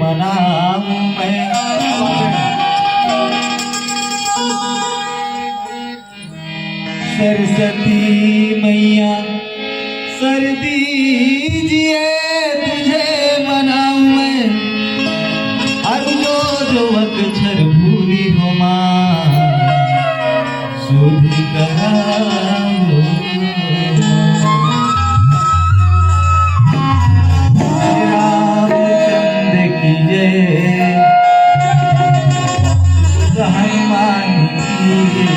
मनाऊं मैं। सरस्वती मैया सर दीजिए तुझे मनाऊं मैं। और जो अक्षर भूली हो माँ शुद्ध कराओ। रामचंद्र की जय, हनुमान की जय।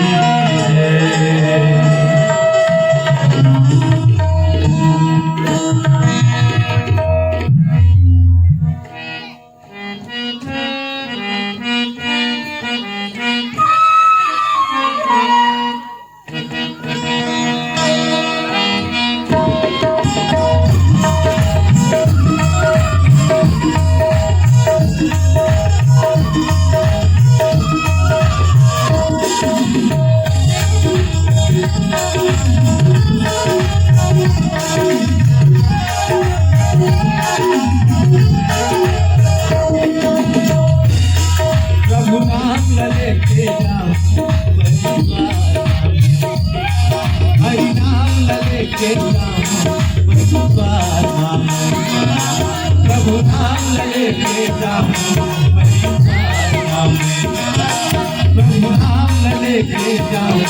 प्रभु नाम लेके जाऊं हरि नाम लेके जाऊं प्रभु नाम लेके जाऊं प्रभु नाम लेके जाऊं।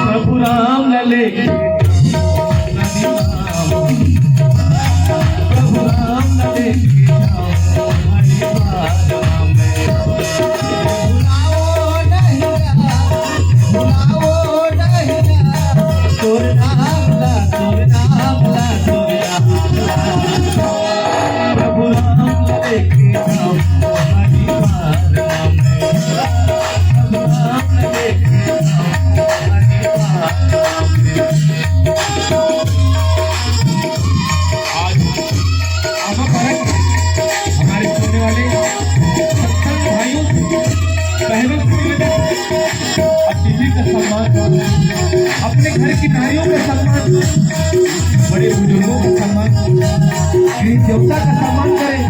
प्रभु राम लेके प्रभु राम लेके जाओ हरिद्वार में। बुलाओ नहीं तोर नाम ला तोर नाम ला तोर नाम ला। प्रभु राम लेके जाओ हरिद्वार में। प्रभु राम लेके जाओ हरिद्वार में। हमारे छोड़ने वाले सत्संग भाइयों बहनों अपनी भी का सम्मान, अपने घर की नारियों का सम्मान, बड़े बुजुर्गों का सम्मान, श्री देवता का सम्मान करें।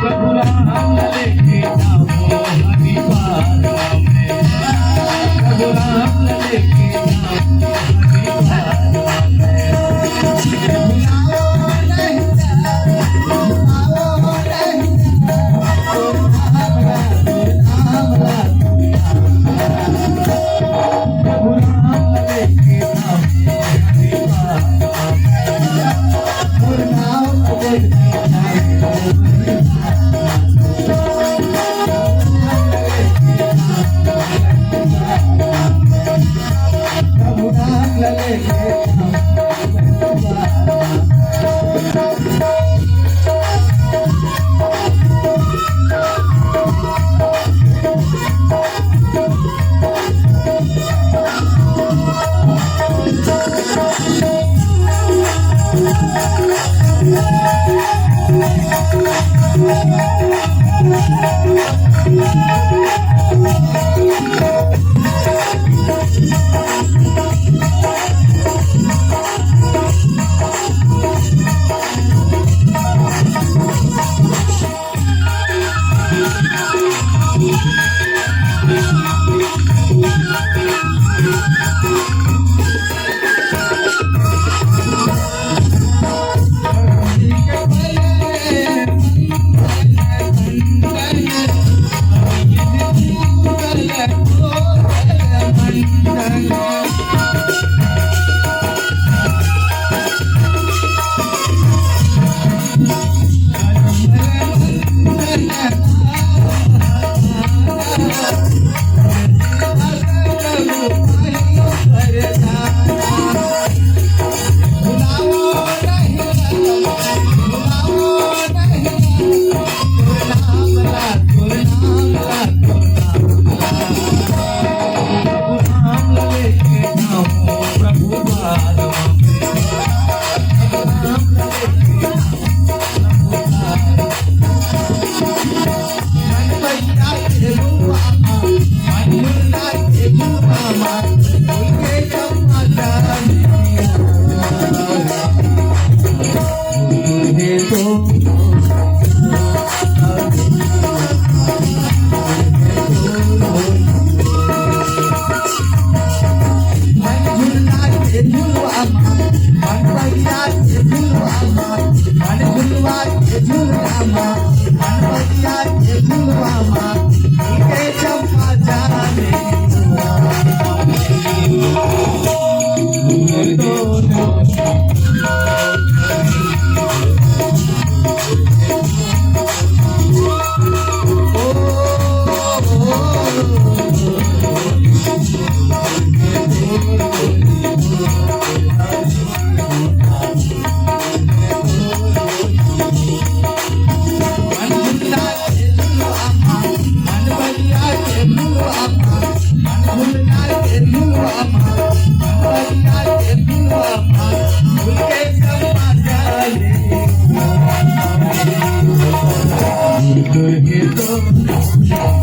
प्रभु राम लेके जाओ हरिद्वार में। प्रभु राम लेके जाओ हरिद्वार में। बुलाओ नहीं बुलाओ नहीं तोर नाम ला तोर नाम ला। प्रभु राम लेके जाओ हरिद्वार में। तोर नाम लेके जाओ Good,